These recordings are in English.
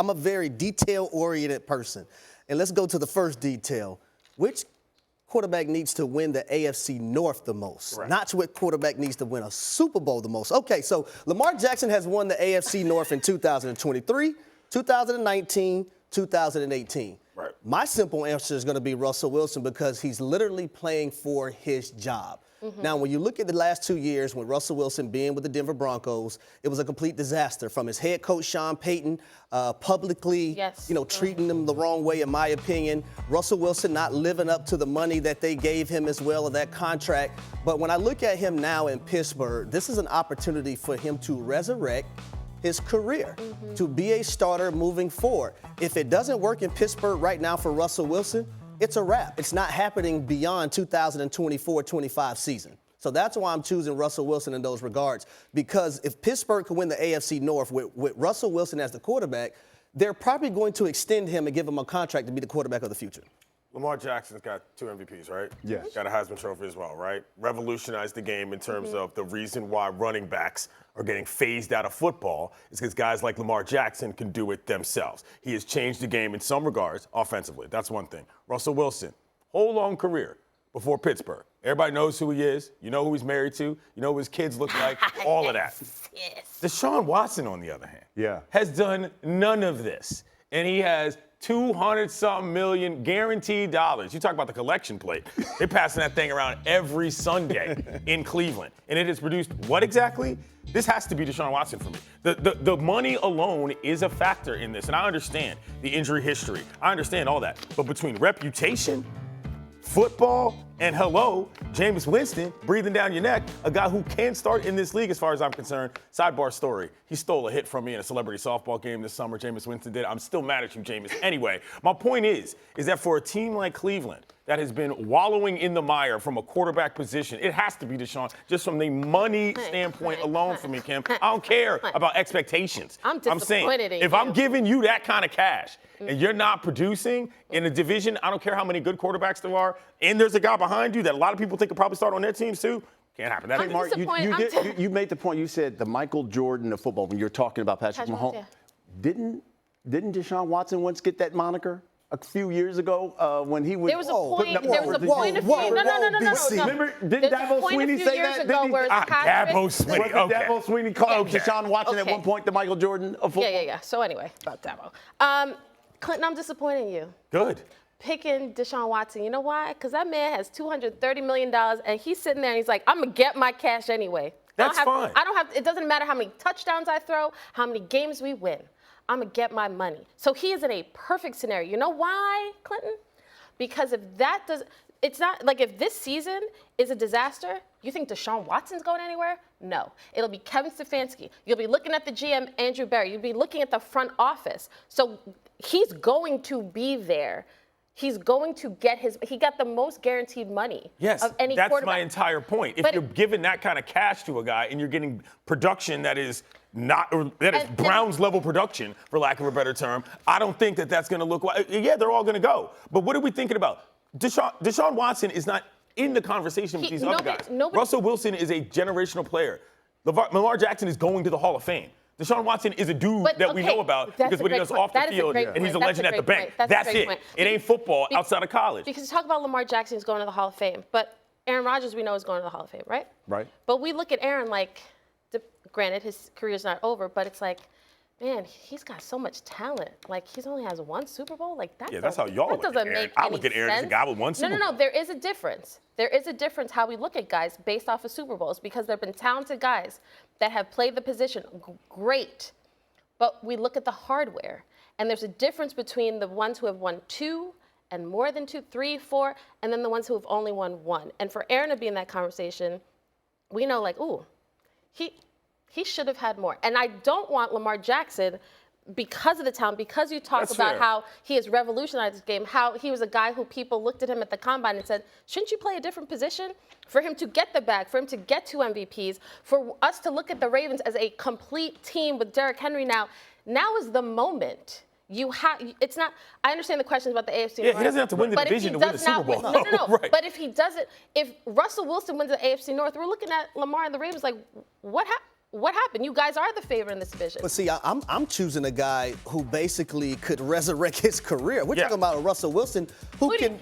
I'm a very detail-oriented person. And let's go to the first detail. Which quarterback needs to win the AFC North the most? Right. Not which quarterback needs to win a Super Bowl the most. Okay, so Lamar Jackson has won the AFC North in 2023, 2019, 2018. Right. My simple answer is going to be Russell Wilson because he's literally playing for his job. Now, when you look at the last 2 years when Russell Wilson being with the Denver Broncos, it was a complete disaster from his head coach, Sean Payton, publicly, treating them the wrong way, in my opinion. Russell Wilson not living up to the money that they gave him as well, or that contract. But when I look at him now in Pittsburgh, this is an opportunity for him to resurrect his career, to be a starter moving forward. If it doesn't work in Pittsburgh right now for Russell Wilson, it's a wrap. It's not happening beyond 2024-25 season. So that's why I'm choosing Russell Wilson in those regards, because if Pittsburgh can win the AFC North with Russell Wilson as the quarterback, they're probably going to extend him and give him a contract to be the quarterback of the future. Lamar Jackson's got 2 MVPs, right? Yes. Got a Heisman Trophy as well, right? Revolutionized the game in terms of the reason why running backs are getting phased out of football is because guys like Lamar Jackson can do it themselves. He has changed the game in some regards offensively. That's one thing. Russell Wilson, whole long career before Pittsburgh. Everybody knows who he is. You know who he's married to. You know who his kids look like. All of that. Yes. Deshaun Watson, on the other hand, Yeah. has done none of this. And he has 200-something million guaranteed dollars. You talk about the collection plate. They're passing that thing around every Sunday in Cleveland. And it has produced what exactly? This has to be Deshaun Watson for me. The money alone is a factor in this. And I understand the injury history. I understand all that. But between reputation, football, and hello, Jameis Winston breathing down your neck, a guy who can start in this league as far as I'm concerned. Sidebar story, he stole a hit from me in a celebrity softball game this summer, Jameis Winston did. I'm still mad at you, Jameis. Anyway, my point is that for a team like Cleveland that has been wallowing in the mire from a quarterback position, it has to be Deshaun, just from the money standpoint alone for me, Kim. I don't care about expectations. I'm disappointed in you. If I'm giving you that kind of cash and you're not producing in a division, I don't care how many good quarterbacks there are, and there's a guy behind you that a lot of people think could probably start on their teams too, can't happen. That ain't Mark, you made the point. You said the Michael Jordan of football when you're talking about Patrick Mahomes. Yeah. Didn't Deshaun Watson once get that moniker a few years ago when he was? There was a point. There was a point of view. No. Remember, didn't Dabo Sweeney say that? Dabo Sweeney. Okay. Dabo Sweeney called Deshaun Watson at one point the Michael Jordan of football. Yeah. So anyway, about Dabo. Clinton, I'm disappointed in you. Good. Picking Deshaun Watson. You know why? Because that man has $230 million, and he's sitting there and he's like, I'm going to get my cash anyway. That's fine. It doesn't matter how many touchdowns I throw, how many games we win. I'm going to get my money. So he is in a perfect scenario. You know why, Clinton? Because it's not like if this season is a disaster, you think Deshaun Watson's going anywhere? No. It'll be Kevin Stefanski. You'll be looking at the GM, Andrew Berry. You'll be looking at the front office. So he's going to be there. He's going to get he got the most guaranteed money of any that's quarterback. my entire point. If you're giving that kind of cash to a guy and you're getting production that is Browns level production, for lack of a better term, I don't think that's going to look like, yeah, they're all going to go. But what are we thinking about? Deshaun Watson is not in the conversation with these other guys. Russell Wilson is a generational player. Lamar Jackson is going to the Hall of Fame. Deshaun Watson is a dude that we know about because what he does off the field, and he's a legend at the bank. That's it. It ain't football outside of college. Because you talk about Lamar Jackson is going to the Hall of Fame, but Aaron Rodgers we know is going to the Hall of Fame, right? Right. But we look at Aaron like, granted his career's not over, but it's like, man, he's got so much talent. Like, he only has 1 Super Bowl. Like, that's how y'all look at Aaron. I look at Aaron as a guy with 1 Super Bowl. No. There is a difference. There is a difference how we look at guys based off of Super Bowls because there have been talented guys that have played the position great, but we look at the hardware. And there's a difference between the ones who have won 2 and more than 2, 3, 4, and then the ones who have only won 1. And for Aaron to be in that conversation, we know, like, ooh, he should have had more. And I don't want Lamar Jackson, because of the talent, because you talk about how he has revolutionized this game, how he was a guy who people looked at him at the combine and said, shouldn't you play a different position? For him to get the bag, for him to get 2 MVPs, for us to look at the Ravens as a complete team with Derrick Henry now is the moment. It's not, I understand the questions about the AFC North. Yeah, he doesn't have to win the division to win the Super Bowl. No. Right. But if he doesn't, if Russell Wilson wins the AFC North, we're looking at Lamar and the Ravens like, what happened? what happened? You guys are the favorite in this division. But see, I'm choosing a guy who basically could resurrect his career. We're talking about Russell Wilson, who can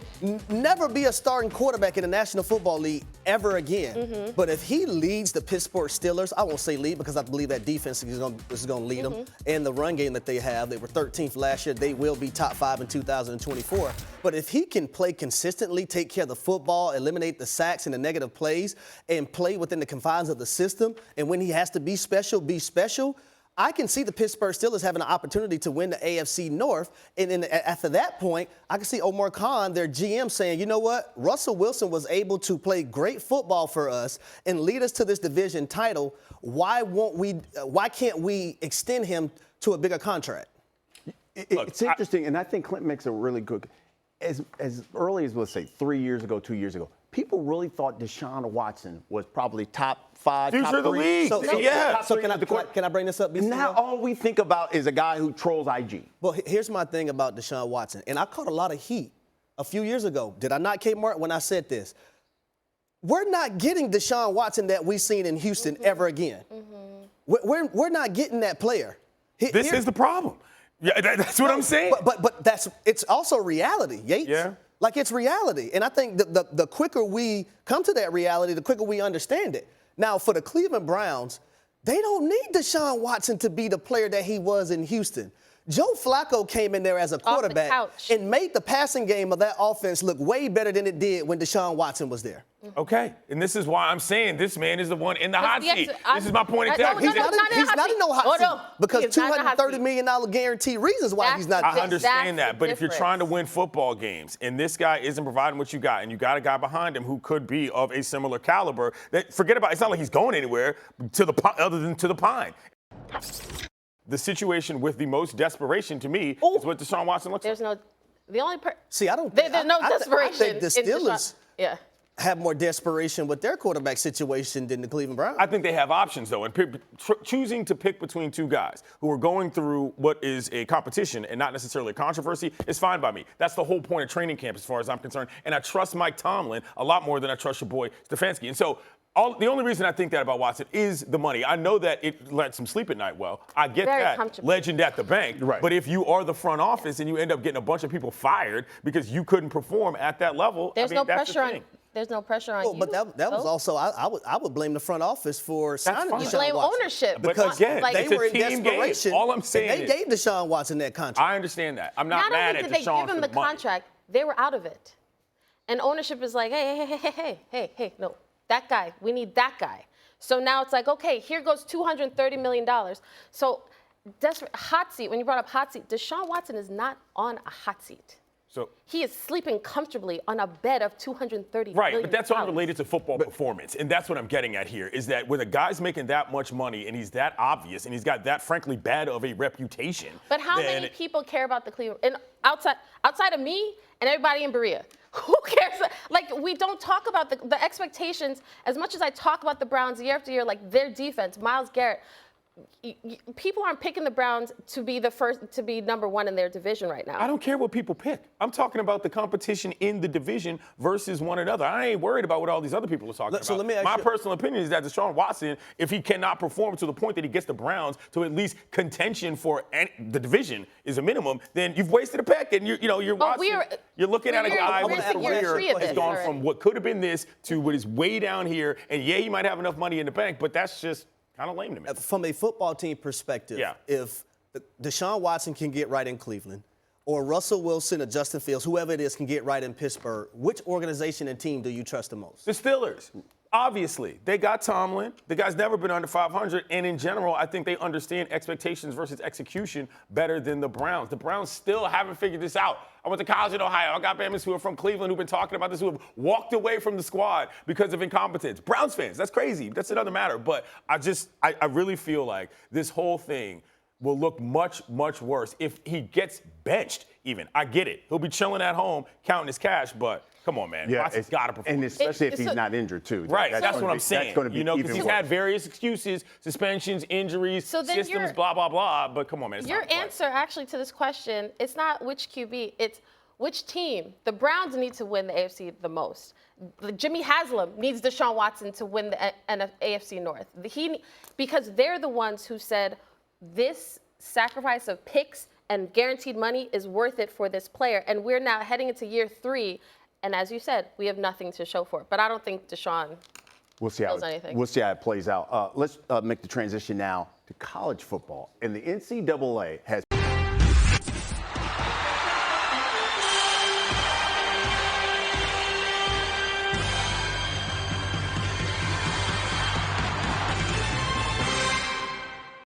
never be a starting quarterback in the National Football League ever again. But if he leads the Pittsburgh Steelers, I won't say lead because I believe that defense is going to lead them. And the run game that they have, they were 13th last year. They will be top 5 in 2024. But if he can play consistently, take care of the football, eliminate the sacks and the negative plays, and play within the confines of the system, and when he has to be special, I can see the Pittsburgh Steelers having an opportunity to win the AFC North. And then after that point, I can see Omar Khan, their GM, saying, you know what? Russell Wilson was able to play great football for us and lead us to this division title. Why can't we extend him to a bigger contract? It's interesting, and I think Clinton makes a really good. As early as, let's say, 3 years ago, 2 years ago, people really thought Deshaun Watson was probably top 5, Future top 3. of the league. So can I bring this up? Now all we think about is a guy who trolls IG. Well, here's my thing about Deshaun Watson, and I caught a lot of heat a few years ago. Did I not, Kmart, when I said this? We're not getting Deshaun Watson that we've seen in Houston ever again. We're not getting that player. This is the problem. Yeah, that's what I'm saying. But it's also reality, Yates. Yeah. Like, it's reality. And I think the quicker we come to that reality, the quicker we understand it. Now, for the Cleveland Browns, they don't need Deshaun Watson to be the player that he was in Houston. Joe Flacco came in there as a quarterback and made the passing game of that offense look way better than it did when Deshaun Watson was there. Okay, and this is why I'm saying this man is the one in the hot seat. This is my point exactly. He's not in no hot seat because $230 million guarantee reasons why he's not. I understand that, but if you're trying to win football games and this guy isn't providing what you got, and you got a guy behind him who could be of a similar caliber, that forget about. It's not like he's going anywhere other than to the pine. The situation with the most desperation to me is what Deshaun Watson looks like. See, I don't. There's no desperation. I think the Steelers Yeah. have more desperation with their quarterback situation than the Cleveland Browns. I think they have options, though, and choosing to pick between two guys who are going through what is a competition and not necessarily a controversy is fine by me. That's the whole point of training camp as far as I'm concerned, and I trust Mike Tomlin a lot more than I trust your boy Stefanski. And so the only reason I think that about Watson is the money. I know that it lets him sleep at night well. I get that. Legend at the bank. Right. But if you are the front office and you end up getting a bunch of people fired because you couldn't perform at that level, There's no pressure on you. But that was also I would blame the front office for signing Deshaun Watson. You blame ownership Because again, they were in desperation. All I'm saying they gave Deshaun Watson that contract. I understand that. I'm not mad at Deshaun for the money. Not only did they give him the contract, they were out of it. And ownership is like, hey, no, that guy, we need that guy. So now it's like, okay, here goes $230 million. So hot seat, when you brought up hot seat, Deshaun Watson is not on a hot seat. So he is sleeping comfortably on a bed of $230 million. Right, but that's unrelated to football performance. And that's what I'm getting at here, is that when a guy's making that much money and he's that obvious and he's got that, frankly, bad of a reputation. But how many people care about the Cleveland? And outside of me and everybody in Berea, who cares? Like, we don't talk about the expectations as much as I talk about the Browns year after year, like their defense, Myles Garrett. People aren't picking the Browns to be to be number one in their division right now. I don't care what people pick. I'm talking about the competition in the division versus one another. I ain't worried about what all these other people are talking about. Let me ask My you, personal opinion is that Deshaun Watson, if he cannot perform to the point that he gets the Browns to at least contention for the division is a minimum, then you've wasted a pick. And you're watching. You're looking at a guy whose career has gone from what could have been this to what is way down here. And yeah, he might have enough money in the bank, but that's just kind of lame to me. From a football team perspective, if Deshaun Watson can get right in Cleveland, or Russell Wilson or Justin Fields, whoever it is, can get right in Pittsburgh, which organization and team do you trust the most? The Steelers. Obviously, they got Tomlin. The guy's never been under 500. And in general, I think they understand expectations versus execution better than the Browns. The Browns still haven't figured this out. I went to college in Ohio. I got families who are from Cleveland who've been talking about this, who have walked away from the squad because of incompetence. Browns fans, that's crazy. That's another matter. But I really feel like this whole thing will look much, much worse if he gets benched even. I get it. He'll be chilling at home counting his cash, but come on, man. Yeah, Watson's got to perform. And especially if he's not injured, too. Right, that's what I'm saying. That's going to be because he's had various excuses, suspensions, injuries, systems, blah, blah, blah. But come on, man. Your answer actually to this question, it's not which QB, it's which team? The Browns need to win the AFC the most. Jimmy Haslam needs Deshaun Watson to win the AFC North. Because they're the ones who said this sacrifice of picks and guaranteed money is worth it for this player. And we're now heading into year 3. And as you said, we have nothing to show for it. But I don't think Deshaun knows anything. We'll see how it plays out. Let's make the transition now to college football. And the NCAA has